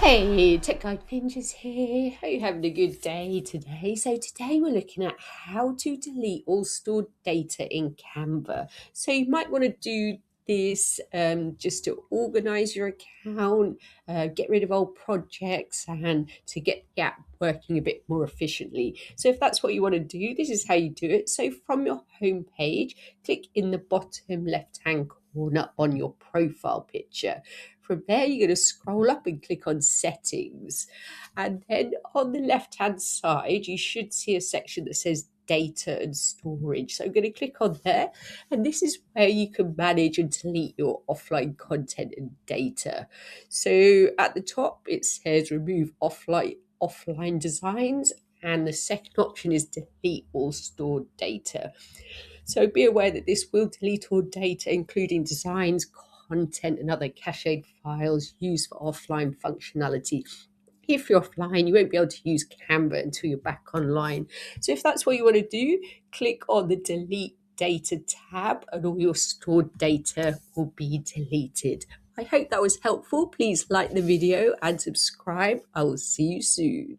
Hey, Tech Guide Ninjas here. Hope you're having a good day today. So today we're looking at how to delete all stored data in Canva. So you might want to do this just to organize your account, get rid of old projects, and to get the app working a bit more efficiently. So if that's what you want to do, this is how you do it. So from your home page, click in the bottom left-hand corner on your profile picture. From there, you're going to scroll up and click on settings. And then on the left-hand side, you should see a section that says data and storage. So I'm going to click on there. And this is where you can manage and delete your offline content and data. So at the top, it says remove offline designs. And the second option is delete all stored data. So be aware that this will delete all data, including designs, content, and other cached files used for offline functionality. If you're offline, you won't be able to use Canva until you're back online. So if that's what you want to do, click on the Delete Data tab and all your stored data will be deleted. I hope that was helpful. Please like the video and subscribe. I will see you soon.